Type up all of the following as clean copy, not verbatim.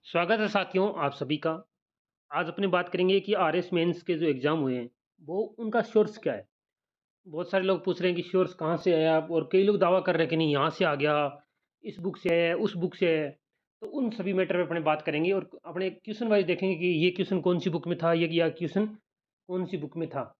स्वागत है साथियों आप सभी का। आज अपनी बात करेंगे कि आरएस मेंस के जो एग्ज़ाम हुए हैं, वो उनका सोर्स क्या है? बहुत सारे लोग पूछ रहे हैं कि सोर्स कहाँ से आया और कई लोग दावा कर रहे हैं कि नहीं यहाँ से आ गया, इस बुक से आया है, उस बुक से आया है। तो उन सभी मैटर पे अपने बात करेंगे और अपने क्वेश्चन वाइज़ देखेंगे कि ये क्वेश्चन कौन-सी बुक में था, ये या क्वेश्चन कौन-सी बुक में था।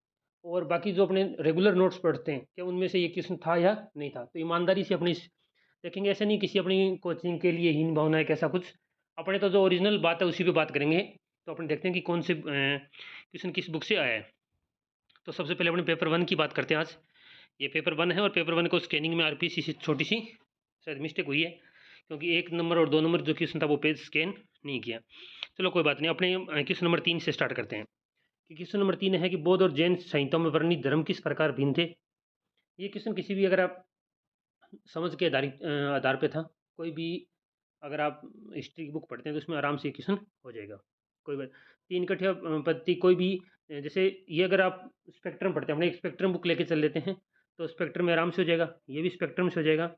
और बाकी जो अपने रेगुलर नोट्स पढ़ते हैं, क्या उनमें से ये क्वेश्चन था या नहीं था? तो ईमानदारी से अपनी देखेंगे, ऐसा नहीं किसी अपनी कोचिंग के लिए हीन भावना है कि ऐसा कुछ। अपने तो जो ओरिजिनल बात है उसी पे बात करेंगे। तो अपन देखते हैं कि कौन से क्वेश्चन किस बुक से आया है। तो सबसे पहले अपने पेपर 1 की बात करते हैं आज। ये पेपर 1 है और पेपर 1 को स्कैनिंग में आरपीसी से छोटी-सी शायद मिस्टेक हुई है, क्योंकि 1 नंबर और 2 नंबर जो क्वेश्चन था वो पेज स्कैन नहीं किया। चलो कोई बात नहीं, अपने क्वेश्चन नंबर 3 से स्टार्ट करते हैं। कि क्वेश्चन नंबर 3 है कि बौद्ध और जैन संहिताओं में वर्णित धर्म किस प्रकार भिन्न थे? ये क्वेश्चन किसी भी अगर आप समझ के आधार पे था। कोई भी अगर आप हिस्ट्री की बुक पढ़ते हैं तो उसमें आराम से ये क्वेश्चन हो जाएगा। कोई बात 3 कठिया पत्ती कोई भी जैसे ये अगर आप स्पेक्ट्रम पढ़ते हैं, अपने एक स्पेक्ट्रम बुक लेके चल लेते हैं, तो स्पेक्ट्रम में आराम से हो जाएगा। ये भी स्पेक्ट्रम से हो जाएगा।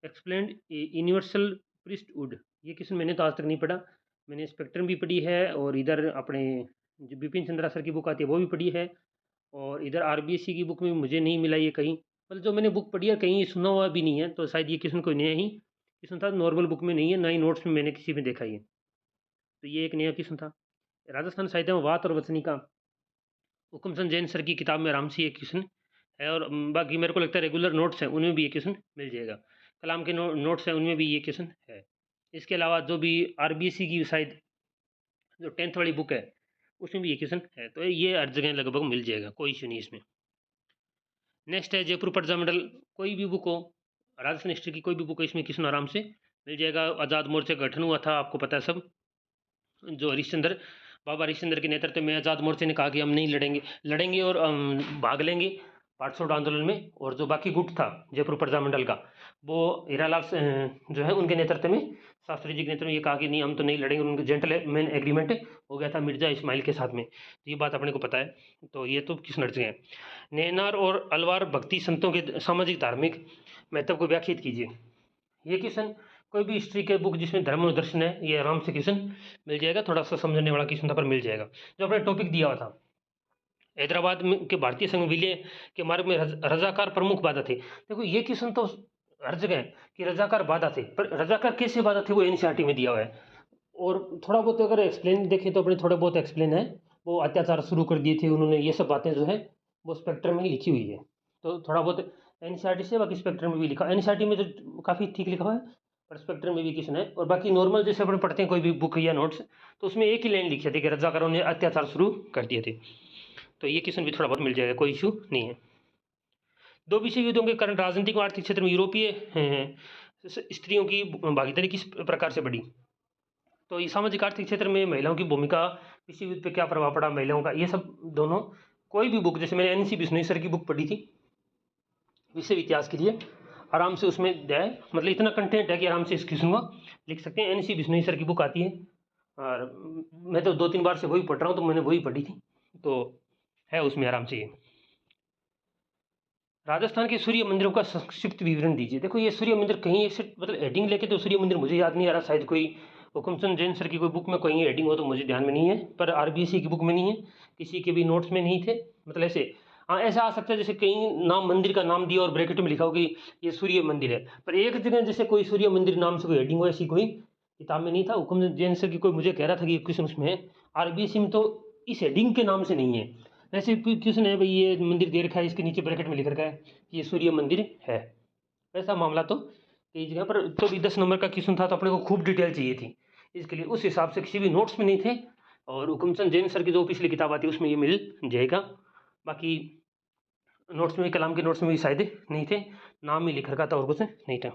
एक्सप्लेन्ड यूनिवर्सल प्रीस्टहुड, ये क्वेश्चन मैंने तो आज तक नहीं पढ़ा। मैंने स्पेक्ट्रम भी पढ़ी है और इधर अपने जो बिपिन चंद्रा सर की बुक आती है वो भी पढ़ी है, और इधर आरबीएससी की बुक में मुझे नहीं मिला ये कहीं। मतलब जो मैंने बुक पढ़ी है कहीं सुना हुआ भी नहीं है, तो शायद ये क्वेश्चन कोई नया ही क्वेश्चन था, नॉर्मल बुक में नहीं है, ना ही नोट्स में मैंने किसी में देखा ये। तो ये एक नया क्वेश्चन था। राजस्थान साहित्य में वात और वचनी का हुकुमचंद जैन सर की किताब में आराम से ये क्वेश्चन है, और बाकी मेरे को लगता है रेगुलर नोट्स हैं उनमें भी ये क्वेश्चन मिल जाएगा। कलाम के नोट्स हैं उनमें भी ये क्वेश्चन है। इसके अलावा जो भी आरबीएससी की शायद जो 10th वाली बुक है उसमें भी ये क्वेश्चन है, तो ये हर जगह लगभग मिल जाएगा, कोई इशू नहीं इसमें। नेक्स्ट है जयपुर पर्जा मंडल, कोई भी बुक हो, राजस्थान हिस्ट्री की कोई भी बुक हो, इसमें क्वेश्चन आराम से मिल जाएगा। आज़ाद मोर्चा का गठन हुआ था, आपको पता है सब। जो हरिश्चंद्र बाबा हरिश्चंद्र के नेतृत्व में आज़ाद मोर्चे ने कहा कि हम नहीं लड़ेंगे लड़ेंगे और भाग लेंगे पार्ट आंदोलन में। और जो बाकी गुट था जयपुर प्रजा मंडल का, वो हीरालाल जो है उनके नेतृत्व में, शास्त्री जी के नेतृत्व में ये कहा कि नहीं हम तो नहीं लड़ेंगे। उनके जेंटलमैन एग्रीमेंट हो गया था मिर्जा इस्माइल के साथ में, तो ये बात अपने को पता है। तो ये तो किस नर्ज है। नैनार और अलवार भक्ति संतों के सामाजिक धार्मिक महत्व को व्याख्यात कीजिए। ये क्वेश्चन कोई भी हिस्ट्री के बुक जिसमें धर्म और दर्शन है, ये आराम से क्वेश्चन मिल जाएगा। थोड़ा सा समझने वाला क्वेश्चन था पर मिल जाएगा। जो अपने टॉपिक दिया हुआ था, हैदराबाद में के भारतीय संघ विलय के मार्ग में रजाकार प्रमुख बाधा थे। देखो ये क्वेश्चन तो हर जगह है कि रजाकार बाधा थे, पर रजाकार कैसे बाधा थे वो एनसीईआरटी में दिया हुआ है। और थोड़ा बहुत अगर एक्सप्लेन देखें तो अपने थोड़ा बहुत एक्सप्लेन है, वो अत्याचार शुरू कर दिए थे उन्होंने, ये सब बातें जो है वो स्पेक्ट्रम में ही लिखी हुई है। तो थोड़ा बहुत एनसीईआरटी से, बाकी स्पेक्ट्रम में भी लिखा, एनसीईआरटी में तो काफ़ी ठीक लिखा हुआ है, पर स्पेक्ट्रम में भी क्वेश्चन है। और बाकी नॉर्मल जैसे अपन पढ़ते हैं कोई भी बुक या नोट्स, तो उसमें एक ही लाइन लिखी थी कि रजाकारों ने अत्याचार शुरू कर दिए थे। तो ये क्वेश्चन भी थोड़ा बहुत मिल जाएगा, कोई इशू नहीं है। दो विश्व युद्धों के कारण राजनीतिक और आर्थिक क्षेत्र में यूरोपीय स्त्रियों की भागीदारी किस प्रकार से बढ़ी? तो ये सामाजिक आर्थिक क्षेत्र में महिलाओं की भूमिका, विश्व युद्ध पे क्या प्रभाव पड़ा महिलाओं का, ये सब दोनों। कोई भी बुक, जैसे मैंने एनसी बिश्नोई सर की बुक पढ़ी थी विश्व इतिहास के लिए, आराम से उसमें दिया है, मतलब इतना कंटेंट है कि आराम से इस किस्म का लिख सकते हैं। एनसी बिश्नोई सर की बुक आती है, और मैं तो 2-3 बार से वही पढ़ रहा हूँ, तो मैंने वही पढ़ी थी, तो है उसमें आराम से। ये राजस्थान के सूर्य मंदिरों का संक्षिप्त विवरण दीजिए। देखो ये सूर्य मंदिर कहीं ऐसे मतलब हेडिंग लेके, तो सूर्य मंदिर मुझे याद नहीं आ रहा, शायद कोई हुकुमचंद जैन सर की कोई बुक में कहीं हेडिंग हो तो मुझे ध्यान में नहीं है, पर आरबीएससी की बुक में नहीं है, किसी के भी नोट्स में नहीं थे। मतलब ऐसे हाँ ऐसा आ सकता है जैसे कहीं नाम मंदिर का नाम दिया और ब्रैकेट में लिखा हो कि ये सूर्य मंदिर है, पर एक जगह जैसे कोई सूर्य मंदिर नाम से कोई हेडिंग हो, ऐसी कोई किताब में नहीं था। हुकुमचंद जैन सर की कोई मुझे कह रहा था कि क्वेश्चन उसमें है, आरबीएससी में तो इस हेडिंग के नाम से नहीं है। वैसे क्वेश्चन है भाई ये मंदिर दे रखा है, इसके नीचे ब्रैकेट में लिख रखा है कि ये सूर्य मंदिर है, वैसा मामला तो कई जगह पर। तो भी 10 नंबर का क्वेश्चन था, तो अपने को खूब डिटेल चाहिए थी, इसके लिए उस हिसाब से किसी भी नोट्स में नहीं थे। और हुकुमचंद जैन सर की जो पिछली किताब आती है उसमें ये मिल जाएगा। बाकी नोट्स में, कलाम के नोट्स में भी शायद नहीं थे, नाम ही लिख रखा था और कुछ नहीं था।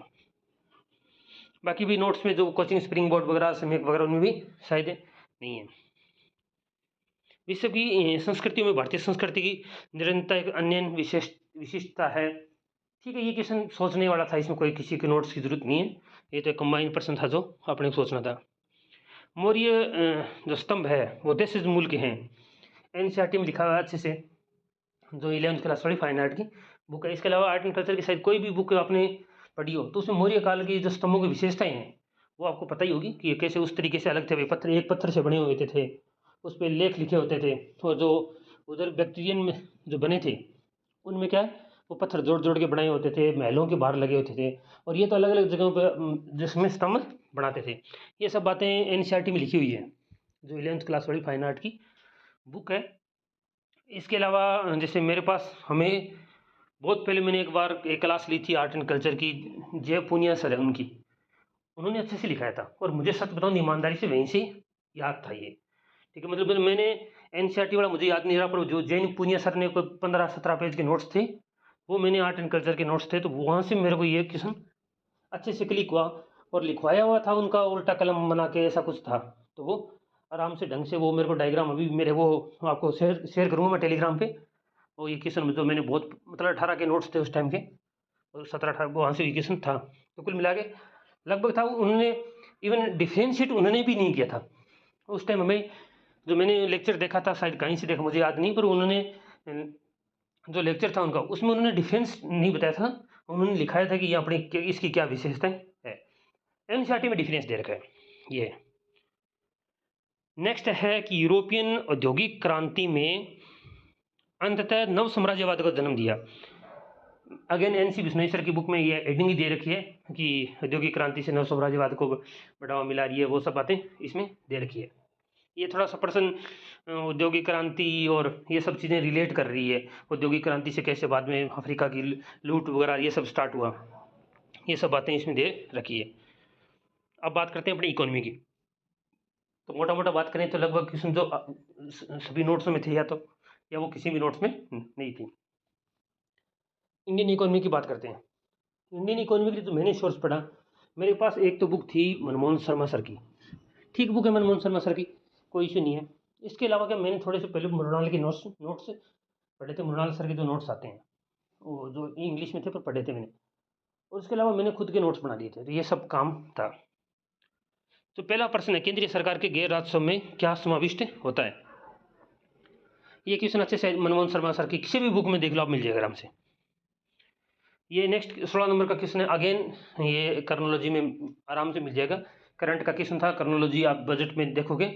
बाकी भी नोट्स में जो कोचिंग स्प्रिंग बोर्ड वगैरह समेक वगैरह उनमें भी शायद नहीं है। विश्व की संस्कृतियों में भारतीय संस्कृति की निरंतरता एक अन्य विशिष्टता है। ठीक है, ये क्वेश्चन सोचने वाला था, इसमें कोई किसी के नोट्स की जरूरत नहीं है, ये तो एक कंबाइंड प्रश्न था जो आपने सोचना था। मौर्य जो स्तंभ है वो देश मूल के हैं, एनसीईआरटी में लिखा हुआ है अच्छे से, जो 11th क्लास वाली फाइन आर्ट की बुक है। इसके अलावा आर्ट एंड कल्चर की शायद कोई भी बुक आपने पढ़ी हो, तो उसमें मौर्य काल की जो स्तंभों की विशेषताएं हैं वो आपको पता ही होगी कि ये कैसे उस तरीके से अलग थे। वे पत्थर एक पत्थर से बने हुए होते थे, उस पे लेख लिखे होते थे, और जो उधर बैक्टीरियन में जो बने थे, उनमें क्या है, वो पत्थर जोड़-जोड़ के बनाए होते थे, महलों के बाहर लगे होते थे, और ये तो अलग-अलग जगहों पे जिसमें स्तंभ बनाते थे। ये सब बातें एनसीईआरटी में लिखी हुई है, जो 11th क्लास वाली फाइन आर्ट की बुक है। इसके अलावा जैसे मेरे पास हमें बहुत पहले मैंने एक बार एक क्लास ली थी आर्ट एंड कल्चर की, जय पूनिया सर है उनकी, उन्होंने अच्छे से लिखाया था, और मुझे सच बताऊँ ईमानदारी से वहीं से याद था ये। ठीक है, मतलब मैंने एनसीईआरटी वाला मुझे याद नहीं रहा, पर जो जैन पूनिया सर ने कोई 15-17 पेज के नोट्स थे, वो मैंने आर्ट एंड कल्चर के नोट्स थे, तो वहाँ से मेरे को ये क्वेश्चन अच्छे से क्लिक हुआ, और लिखवाया हुआ था उनका उल्टा कलम बना के, ऐसा कुछ था। तो वो आराम से ढंग से वो मेरे को डायग्राम अभी मेरे वो आपको शेयर करूँगा मैं टेलीग्राम पे। वो ये क्वेश्चन जो मैंने बहुत मतलब 18 के नोट्स थे उस टाइम के, और 17-18 वहाँ से ये क्वेश्चन था। तो कुल मिला के लगभग था। उन्होंने इवन डिफरेंशिएट उन्होंने भी नहीं किया था उस टाइम। हमें जो मैंने लेक्चर देखा था, शायद कहीं से देखा मुझे याद नहीं, पर उन्होंने जो लेक्चर था उनका, उसमें उन्होंने डिफरेंस नहीं बताया था, उन्होंने लिखाया था कि ये अपनी इसकी क्या विशेषताएं है। एनसीईआरटी में डिफरेंस दे रखा है ये। नेक्स्ट है कि यूरोपियन औद्योगिक क्रांति में अंततः नव साम्राज्यवाद को जन्म दिया। अगेन एनसी बिश्नोई सर की बुक में ये हेडिंग ही दे रखी है कि औद्योगिक क्रांति से नव साम्राज्यवाद को बढ़ावा मिला रही है, वो सब बातें इसमें दे रखी है। ये थोड़ा सा पर्सन औद्योगिक क्रांति और ये सब चीज़ें रिलेट कर रही है, औद्योगिक क्रांति से कैसे बाद में अफ्रीका की लूट वगैरह ये सब स्टार्ट हुआ, ये सब बातें इसमें दे रखी है। अब बात करते हैं अपनी इकोनॉमी की। तो मोटा मोटा बात करें तो लगभग किस्म जो सभी नोट्स में थे, या वो किसी भी नोट्स में नहीं थी। इंडियन इकोनॉमी की बात करते हैं। इंडियन इकोनॉमी की जो मैंने सोर्स पढ़ा, मेरे पास एक तो बुक थी मनमोहन शर्मा सर की, ठीक बुक है मनमोहन शर्मा सर की, कोई इशू नहीं है। इसके अलावा क्या मैंने थोड़े से पहले मृणाल के नोट्स पढ़े थे, मृणाल सर के जो नोट्स आते हैं वो जो इंग्लिश में थे पर पढ़े थे मैंने, और उसके अलावा मैंने खुद के नोट्स बना लिए थे, तो ये सब काम था। तो पहला प्रश्न है, केंद्रीय सरकार के गैर राजस्व में क्या समाविष्ट होता है। ये क्वेश्चन अच्छे से मनमोहन शर्मा सर की किसी भी बुक में देख लो, आप मिल जाएगा आराम से। ये नेक्स्ट 16 नंबर का क्वेश्चन है, अगेन ये कर्नोलॉजी में आराम से मिल जाएगा। करंट का क्वेश्चन था, कर्नोलॉजी आप बजट में देखोगे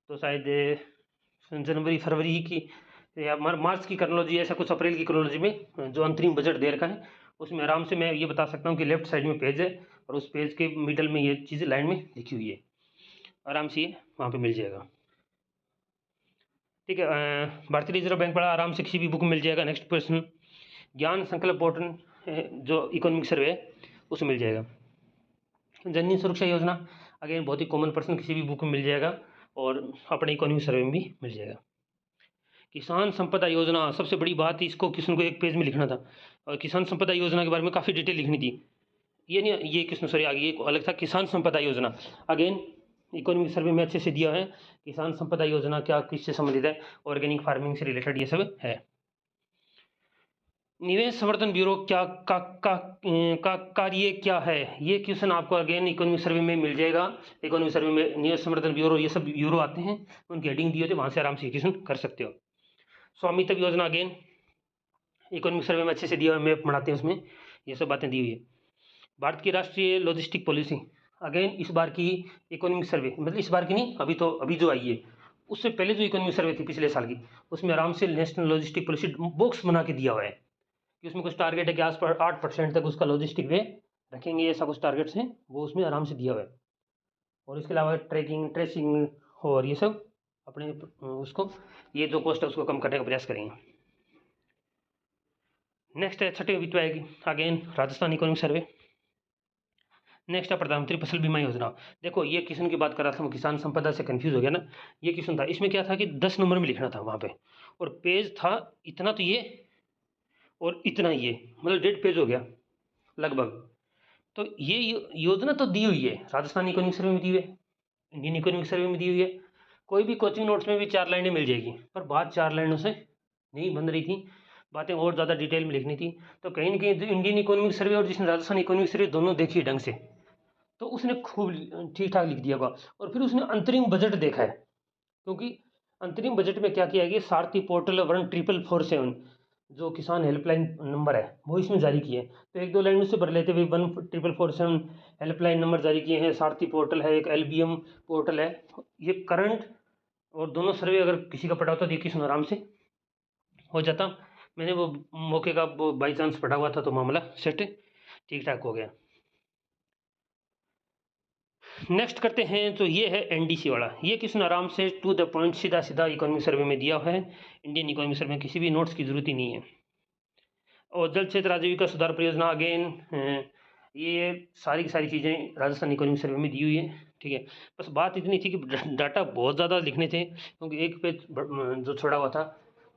तो शायद जनवरी फरवरी की या मार्च की कर्नोलॉजी, ऐसा कुछ अप्रैल की कर्नोलॉजी में जो अंतरिम बजट दे रखा है, उसमें आराम से मैं ये बता सकता हूँ कि लेफ्ट साइड में पेज है, और उस पेज के मिडल में ये चीज़ लाइन में लिखी हुई है, आराम से ये वहाँ पे मिल जाएगा। ठीक है, भारतीय रिजर्व बैंक पढ़ा, आराम से किसी भी बुक में मिल जाएगा। नेक्स्ट प्रश्न, ज्ञान संकल्प पोर्टल जो इकोनॉमिक सर्वे है उसमें मिल जाएगा। जननी सुरक्षा योजना, अगेन बहुत ही कॉमन प्रश्न, किसी भी बुक में मिल जाएगा, और अपने इकोनॉमिक सर्वे में भी मिल जाएगा। किसान संपदा योजना, सबसे बड़ी बात, इसको किसी को एक पेज में लिखना था, और किसान संपदा योजना के बारे में काफ़ी डिटेल लिखनी थी। ये नहीं, ये किस्म सॉरी आगे एक अलग था, किसान संपदा योजना, अगेन इकोनॉमिक सर्वे में अच्छे से दिया है। किसान संपदा योजना क्या किससे संबंधित है, ऑर्गेनिक फार्मिंग से रिलेटेड ये सब है। निवेश संवर्धन ब्यूरो क्या का कार्य क्या है, ये क्वेश्चन आपको अगेन इकोनॉमिक सर्वे में मिल जाएगा। इकोनॉमिक सर्वे में निवेश संवर्धन ब्यूरो ये सब ब्यूरो आते हैं, उनकी हेडिंग दी होती है, वहाँ से आराम से क्वेश्चन कर सकते हो। स्वामित्व योजना अगेन इकोनॉमिक सर्वे में अच्छे से दिया हुआ, मैप बनाते हैं उसमें ये सब बातें दी हुई है। भारत की राष्ट्रीय लॉजिस्टिक पॉलिसी, अगेन इस बार की इकोनॉमिक सर्वे, मतलब इस बार की नहीं, अभी जो आई है, उससे पहले जो इकोनॉमिक सर्वे थी पिछले साल की, उसमें आराम से नेशनल लॉजिस्टिक पॉलिसी बॉक्स बना के दिया हुआ है कि उसमें कुछ टारगेट है कि आस पास 8% तक उसका लॉजिस्टिक वे रखेंगे, ऐसा कुछ टारगेट्स हैं, वो उसमें आराम से दिया हुआ है। और इसके अलावा ट्रैकिंग ट्रेसिंग और ये सब अपने उसको, ये जो कॉस्ट है उसको कम करने का प्रयास करेंगे। नेक्स्ट है छठे वित्त आएगी, again Rajasthan economic survey. Next है प्रधानमंत्री फसल बीमा योजना। देखो ये किसान की बात कर रहा था, वो किसान संपदा से कंफ्यूज हो गया ना, ये किसान था, इसमें क्या था कि 10 नंबर में लिखना था वहाँ पे, और पेज था इतना, तो ये और इतना ये, मतलब 1.5 पेज हो गया लगभग। तो ये योजना तो दी हुई है, राजस्थान इकोनॉमिक सर्वे में दी हुई है, इंडियन इकोनॉमिक सर्वे में दी हुई है, कोई भी कोचिंग नोट्स में भी 4 लाइनें मिल जाएगी, पर बात 4 लाइनों से नहीं बन रही थी, बातें और ज़्यादा डिटेल में लिखनी थी। तो कहीं ना कहीं इंडियन इकोनॉमिक सर्वे और जिसने राजस्थान इकोनॉमिक सर्वे दोनों देखी ढंग से, तो उसने खूब ठीक ठाक लिख दिया होगा। और फिर उसने अंतरिम बजट देखा है, क्योंकि अंतरिम बजट में क्या किया गया, सारथी पोर्टल 14447 जो किसान हेल्पलाइन नंबर है वो इसमें जारी किए हैं। तो एक दो लाइन उससे भर लेते हुए 1447 हेल्पलाइन नंबर जारी किए हैं। सारथी पोर्टल है, एक LBM पोर्टल है। ये करंट और दोनों सर्वे अगर किसी का पड़ा होता तो ये किसान आराम से हो जाता। मैंने वो मौके का वो बाई चांस पढ़ा हुआ था तो मामला सेट ठीक ठाक हो गया। नेक्स्ट करते हैं तो ये है NDC वाला। ये क्वेश्चन आराम से टू द पॉइंट सीधा सीधा इकोनॉमिक सर्वे में दिया हुआ है। इंडियन इकोनॉमिक सर्वे में किसी भी नोट्स की जरूरत ही नहीं है। और जल क्षेत्र आजीविका सुधार परियोजना अगेन ये सारी की सारी चीज़ें राजस्थान इकोनॉमिक सर्वे में दी हुई है। ठीक है, बस बात इतनी थी कि डाटा बहुत ज़्यादा लिखने थे क्योंकि एक पेज जो छोड़ा हुआ था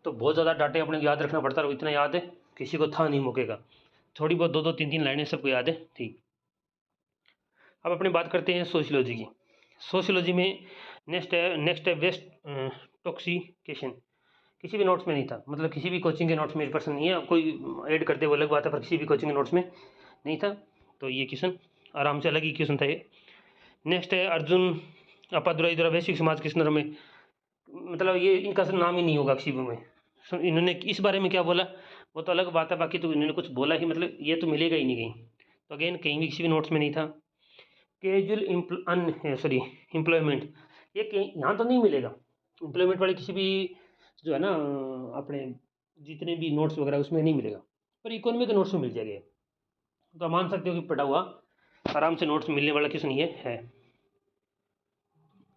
तो बहुत ज़्यादा डाटे अपने याद रखना पड़ता है। इतना याद है किसी को था नहीं मौके का। थोड़ी बहुत दो दो तीन तीन लाइनें सबको याद है थी। अब अपनी बात करते हैं सोशियोलॉजी की। सोशियोलॉजी में नेक्स्ट है वेस्ट टॉक्सिकेशन। किसी भी नोट्स में नहीं था, मतलब किसी भी कोचिंग के नोट्स में पर्सन नहीं है। कोई ऐड करते वो अलग बात है, पर किसी भी कोचिंग के नोट्स में नहीं था। तो ये क्वेश्चन आराम से अलग ही क्वेश्चन था ये। नेक्स्ट है अर्जुन अपादुराई द्वारा वैश्विक समाज के संदर्भ में, मतलब ये इनका नाम ही नहीं होगा किसी में। इन्होंने इस बारे में क्या बोला वो तो अलग बात है, बाकी तो इन्होंने कुछ बोला ही, मतलब ये तो मिलेगा ही नहीं कहीं। तो अगेन कहीं भी किसी भी नोट्स में नहीं था। कैजुअल एम्प्लॉयमेंट, ये यहाँ तो नहीं मिलेगा। एम्प्लॉयमेंट वाले किसी भी जो है ना अपने जितने भी नोट्स वगैरह उसमें नहीं मिलेगा, पर इकोनॉमी के नोट्स में मिल जाएगा। तो आप मान सकते हो कि पढ़ा हुआ आराम से नोट्स मिलने वाला क्वेश्चन ये है।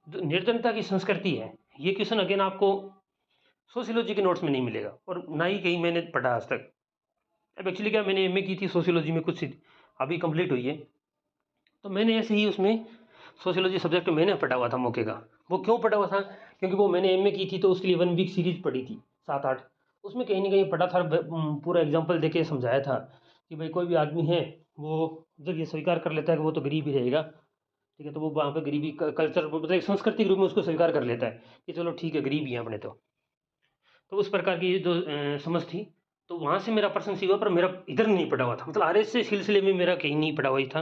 निर्धनता की संस्कृति है, ये क्वेश्चन अगेन आपको सोशियोलॉजी के नोट्स में नहीं मिलेगा और ना ही कहीं मैंने पढ़ा आज तक। अब एक्चुअली क्या, मैंने MA की थी सोशियोलॉजी में, कुछ अभी कंप्लीट हुई है, तो मैंने ऐसे ही उसमें सोशियोलॉजी सब्जेक्ट मैंने पढ़ा हुआ था मौके का। वो क्यों पढ़ा हुआ था, क्योंकि वो मैंने MA की थी तो उसके लिए 1 वीक सीरीज पढ़ी थी 7-8। उसमें कहीं ना कहीं पढ़ा था, पूरा एग्जाम्पल देके समझाया था कि भाई कोई भी आदमी है वो जब ये स्वीकार कर लेता है कि वो तो गरीब ही रहेगा, ठीक है, तो वो वहाँ पे गरीबी कल्चर मतलब एक संस्कृति के रूप में उसको स्वीकार कर लेता है कि चलो ठीक है गरीब ही हैं अपने। तो उस प्रकार की जो समझ थी, तो वहाँ से मेरा पर्सन सी हुआ, पर मेरा इधर नहीं पढ़ा हुआ था, मतलब RS से सिलसिले में मेरा कहीं नहीं पढ़ा हुआ ही था।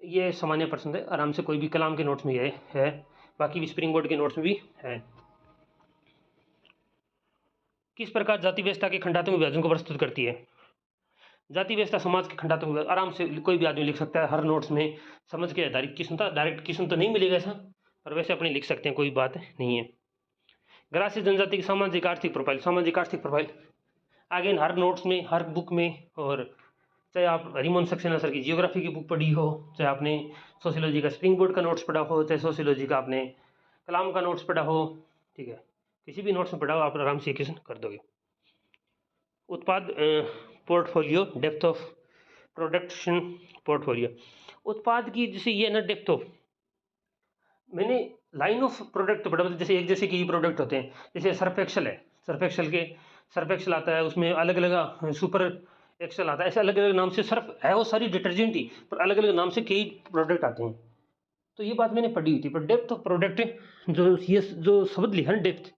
ये सामान्य पर्सन है, आराम से कोई भी कलाम के नोट्स में ये है, बाकी भी स्प्रिंग बोर्ड के नोट्स में भी है। किस प्रकार जाति व्यवस्था के खंडात्मक विभाजन को प्रस्तुत करती है। जाति व्यवस्था समाज के खंडात्मक, आराम से कोई भी आदमी लिख सकता है हर नोट्स में। समझ के आधारित किस्म था, डायरेक्ट किस्म तो नहीं मिलेगा ऐसा, पर वैसे अपने लिख सकते हैं, कोई बात नहीं है। ग्रासीय जनजाति की सामाजिक आर्थिक प्रोफाइल, सामाजिक आर्थिक प्रोफाइल आगे हर नोट्स में हर बुक में, और चाहे आप हरिमोहन सक्सेना सर की जियोग्राफी की बुक पढ़ी हो, चाहे आपने सोशियोलॉजी का स्प्रिंग बोर्ड का नोट्स पढ़ा हो, चाहे सोशियोलॉजी का आपने कलाम का नोट्स पढ़ा हो, ठीक है, किसी भी नोट्स में पढ़ा हो आप आराम से क्वेश्चन कर दोगे। उत्पाद portfolio, depth of production portfolio, उत्पाद की जैसे ये ना डेप्थ ऑफ, मैंने लाइन ऑफ प्रोडक्ट पढ़ा, मतलब जैसे एक जैसे कि प्रोडक्ट होते हैं, जैसे सर्फ एक्सल है, सर्फ एक्सल आता है, उसमें अलग अलग सुपर एक्सल आता है, ऐसे अलग अलग नाम से सर्फ है वो सारी डिटर्जेंट ही, पर अलग अलग नाम से कई प्रोडक्ट आते हैं। तो ये बात मैंने पढ़ी हुई थी, पर डेप्थ ऑफ प्रोडक्ट जो ये जो शब्द लिखा है डेप्थ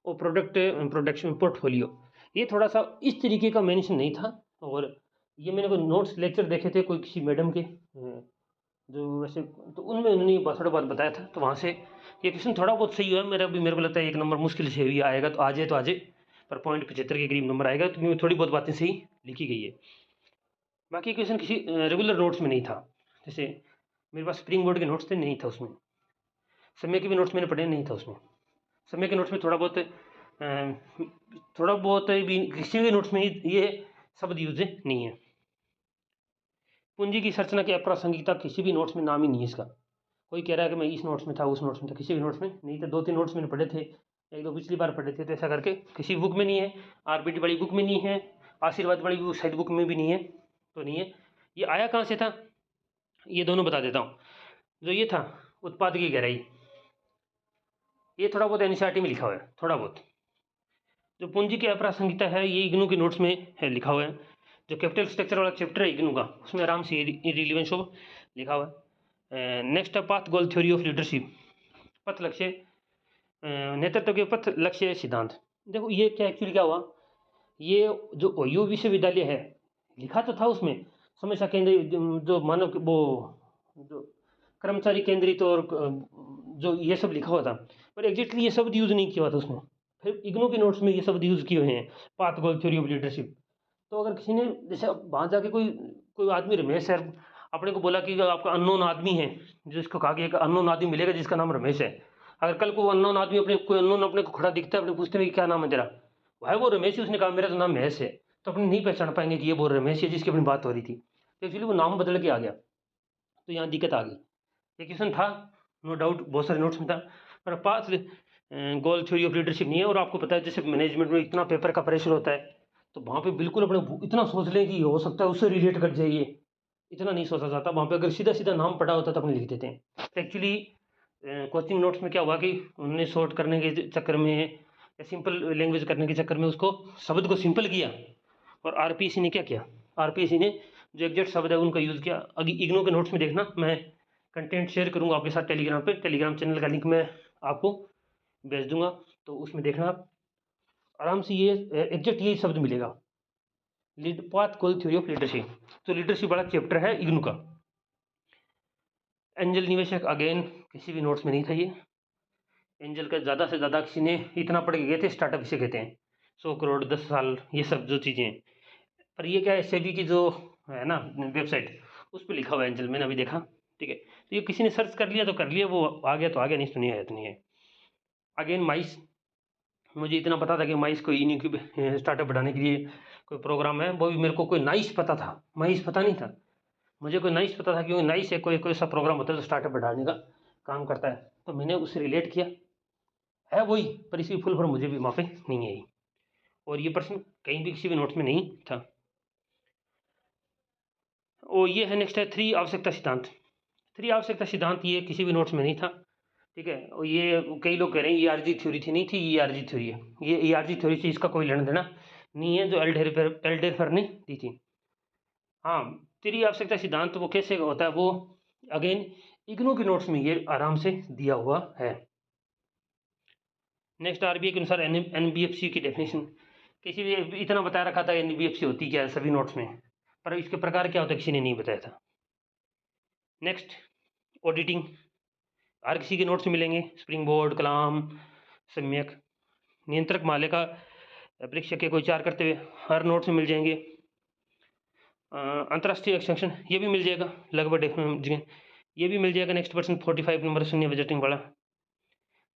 और प्रोडक्शन पोर्टफोलियो, ये थोड़ा सा इस तरीके का मेंशन नहीं था। और ये मैंने कोई नोट्स लेक्चर देखे थे कोई किसी मैडम के जो वैसे, तो उनमें उन्होंने थोड़ा बहुत बताया था, तो वहाँ से ये क्वेश्चन थोड़ा बहुत सही हुआ। मेरे को लगता है 1 नंबर मुश्किल से भी आएगा, तो आ जाए, पर पॉइंट 75 के करीब नंबर आएगा, तो थोड़ी बहुत बातें सही लिखी गई है। बाकी क्वेश्चन किसी रेगुलर नोट्स में नहीं था, जैसे मेरे पास स्प्रिंग बोर्ड के नोट्स थे, नहीं था उसमें। समय के भी नोट्स मैंने पढ़े, नहीं था उसमें। समय के नोट्स में थोड़ा बहुत भी किसी भी नोट्स में ये शब्द यूज नहीं है। पूंजी की संरचना की अप्रासंगिकता, किसी भी नोट्स में नाम ही नहीं है इसका। कोई कह रहा है कि मैं इस नोट्स में था, उस नोट्स में था, किसी भी नोट्स में नहीं था। 2-3 नोट्स मैंने पढ़े थे, 1-2 पिछली बार पढ़े थे, तो ऐसा करके किसी बुक में नहीं है। RBT वाली बुक में नहीं है, आशीर्वाद वाली बुक शायद बुक में भी नहीं है, तो नहीं है। ये आया कहाँ से था, ये दोनों बता देता हूँ। जो ये था उत्पाद की गहराई, ये थोड़ा बहुत NCERT में लिखा हुआ है, थोड़ा बहुत। जो पूंजी की अप्रासंगिकता है ये इग्नू के नोट्स में है, लिखा हुआ है। जो कैपिटल स्ट्रक्चर वाला चैप्टर है इग्नू का, उसमें आराम से इररिलेवेंस ऑफ लिखा हुआ है। नेक्स्ट है path goal theory of leadership, पथ लक्ष्य नेतृत्व के पथ लक्ष्य सिद्धांत। देखो ये क्या एक्चुअली क्या हुआ, ये जो OU विश्वविद्यालय है, लिखा तो था उसमें समस्या केंद्रित, जो मानव वो जो कर्मचारी केंद्रित और जो ये सब लिखा हुआ था, पर एग्जैक्टली ये शब्द यूज नहीं किया हुआ था उसमें। फिर इग्नू के नोट्स में ये शब्द यूज़ किए हुए हैं, path goal theory of leadership. तो अगर किसी ने जैसे वहाँ जाके कोई कोई आदमी रमेश है, अपने को बोला कि आपका अननोन आदमी है, जिसको कहा कि एक अननोन आदमी मिलेगा जिसका नाम रमेश है। अगर कल को वो अननोन आदमी अपने कोई अननोन अपने को खड़ा दिखता है, अपने पूछते हैं कि क्या नाम है तेरा, भाई वो रमेश ही, उसने कहा मेरा तो नाम महेश है, तो अपने नहीं पहचान पाएंगे कि ये वो रमेश है जिसकी अपनी बात हो रही थी। तो एक्चुअली वो नाम बदल के आ गया, तो यहाँ दिक्कत आ गई। ये क्वेश्चन था, नो डाउट बहुत सारे नोट्स में था, पर पास गोल थ्योरी ऑफ लीडरशिप नहीं है। और आपको पता है जैसे मैनेजमेंट में इतना पेपर का प्रेशर होता है, तो वहाँ पे बिल्कुल अपने इतना सोच लें कि हो सकता है उससे रिलेट कर जाइए, इतना नहीं सोचा जाता। वहाँ पे अगर सीधा सीधा नाम पढ़ा होता तो अपने लिख देते हैं। तो एक्चुअली कोचिंग नोट्स में क्या हुआ कि उन्होंने शॉर्ट करने के चक्कर में या सिंपल लैंग्वेज करने के चक्कर में उसको शब्द को सिंपल किया, और आरपीएससी ने क्या किया, आरपीएससी ने जो एग्जैक्ट शब्द है उनका यूज़ किया। अभी इग्नू के नोट्स में देखना, मैं कंटेंट शेयर करूँगा आपके साथ टेलीग्राम पे, टेलीग्राम चैनल का लिंक मैं आपको भेज दूंगा, तो उसमें देखना आप आराम से, ये एग्जैक्ट यही शब्द मिलेगा, lead path goal theory of leadership. तो लीडरशिप वाला चैप्टर है इग्नू का। एंजल निवेशक अगेन किसी भी नोट्स में नहीं था ये। एंजल का ज़्यादा से ज़्यादा किसी ने इतना पढ़ के गए थे, स्टार्टअप इसे कहते हैं, 100 करोड़ 10 साल, ये सब जो चीज़ें। पर ये क्या है, सेबी की जो है ना वेबसाइट, उस पर लिखा हुआ है एंजल, मैंने अभी देखा, ठीक है। तो ये किसी ने सर्च कर लिया तो कर लिया, वो आ गया तो आ गया, नहीं तो नहीं है, तो नहीं है। अगेन माइस, मुझे इतना पता था कि माइस को इन्हीं स्टार्टअप बढ़ाने के लिए कोई प्रोग्राम है, वो भी मेरे को कोई नाइस पता था, माइस पता नहीं था मुझे। कोई नाइस पता था क्योंकि नाइस है कोई कोई सा प्रोग्राम होता है जो स्टार्टअप बढ़ाने का काम करता है, तो मैंने उससे रिलेट किया, है वही, पर इसकी फुल फॉर्म मुझे भी वहाँ पे नहीं आई, और ये प्रश्न कहीं भी किसी भी नोट्स में नहीं था। और ये है नेक्स्ट है 3 आवश्यकता सिद्धांत। 3 आवश्यकता सिद्धांत ये किसी भी नोट्स में नहीं था, ठीक है। और ये कई लोग कह रहे हैं ईआरजी थ्योरी थी, नहीं थी, ईआरजी थ्योरी है। ये ईआरजी थ्योरी से इसका कोई लेना देना नहीं है, जो एल्डेरफर ने दी थी। हाँ, 3 आवश्यकता सिद्धांत वो कैसे होता है, वो अगेन इग्नू के नोट्स में ये आराम से दिया हुआ है। नेक्स्ट आरबीआई के अनुसार एनबीएफसी की डेफिनेशन, किसी भी इतना बता रखा था एनबीएफसी होती क्या है सभी नोट्स में, पर इसके प्रकार क्या होता है किसी ने नहीं बताया था। नेक्स्ट ऑडिटिंग, हर किसी के नोट्स में मिलेंगे, स्प्रिंग बोर्ड, कलाम, सम्यक, नियंत्रक माले का परीक्षा के कोई 4 करते हुए, हर नोट्स में मिल जाएंगे। अंतर्राष्ट्रीय एक्सटेंशन ये भी मिल जाएगा लगभग, ये भी मिल जाएगा। नेक्स्ट पर्सन 45 नंबर शून्य बजटिंग वाला,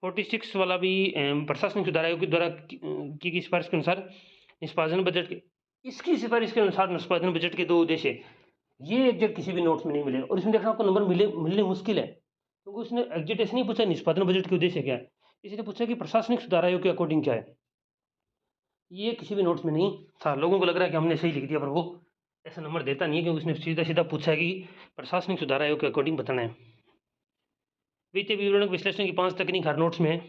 46 वाला भी प्रशासनिक सुधार आयोग के द्वारा की सिफारिश के अनुसार निष्पादन बजट के, इसकी सिफारिश के अनुसार निष्पादन बजट के 2 उद्देश्य, ये एग्जैक्ट किसी भी नोट्स में नहीं मिलेगा। और इसमें देखना आपको नंबर मिलने मुश्किल है, क्योंकि उसने एग्जैक्ट ऐसे नहीं पूछा निष्पादन बजट के उद्देश्य क्या है, इसने पूछा कि प्रशासनिक सुधार आयोग के अकॉर्डिंग क्या है। ये किसी भी नोट्स में नहीं था। लोगों को लग रहा है कि हमने सही लिख दिया, पर वो ऐसा नंबर देता नहीं है, क्योंकि उसने सीधा सीधा पूछा है कि प्रशासनिक सुधार आयोग के अकॉर्डिंग बताना है। वित्तीय विवरण विश्लेषण की 5 तकनीक हर नोट्स में है,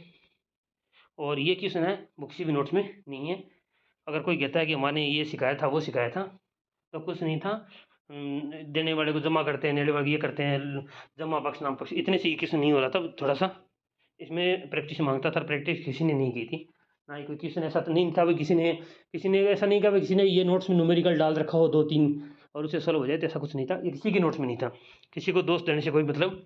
और ये क्वेश्चन है वो किसी भी नोट्स में नहीं है। अगर कोई कहता है कि हमारे ये सिखाया था वो सिखाया था, तो कुछ नहीं था। देने वाले को जमा करते हैं, लेने वाले ये करते हैं, जमा पक्ष नाम पक्ष, इतने से ये क्वेश्चन नहीं हो रहा था। थोड़ा सा इसमें प्रैक्टिस मांगता था, प्रैक्टिस किसी ने नहीं की थी, ना ही कोई क्वेश्चन ऐसा तो नहीं था भाई किसी ने ऐसा नहीं कहा भाई किसी ने ये नोट्स में न्यूमेरिकल डाल रखा हो 2-3 और उसे सॉल्व हो जाए, तो ऐसा कुछ नहीं था। ये किसी के नोट्स में नहीं था, किसी को दोष देने से कोई मतलब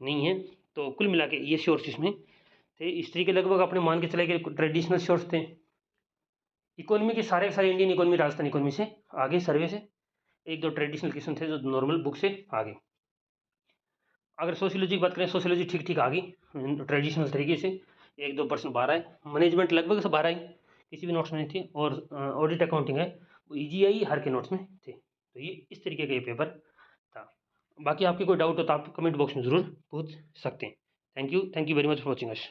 नहीं है। तो कुल मिला के ये शोर्स इसमें थे। हिस्ट्री के लगभग अपने मान के चले गए ट्रेडिशनल शोर्स थे। इकोनॉमी के सारे इंडियन इकोनॉमी राजस्थान इकोनॉमी से आगे, सर्वे से 1-2 ट्रेडिशनल क्वेश्चन थे जो नॉर्मल बुक से आगे। अगर सोशियोलॉजी की बात करें, सोशियोलॉजी ठीक ठीक आ गई ट्रेडिशनल तरीके से, 1-2% बाहर आए। मैनेजमेंट लगभग से बाहर आई, किसी भी नोट्स में नहीं थी। और ऑडिट अकाउंटिंग है वो ईजी आई, हर के नोट्स में थे। तो ये इस तरीके का ये पेपर था। बाकी आपके कोई डाउट हो तो आप कमेंट बॉक्स में ज़रूर पूछ सकते हैं। Thank you very much for watching us.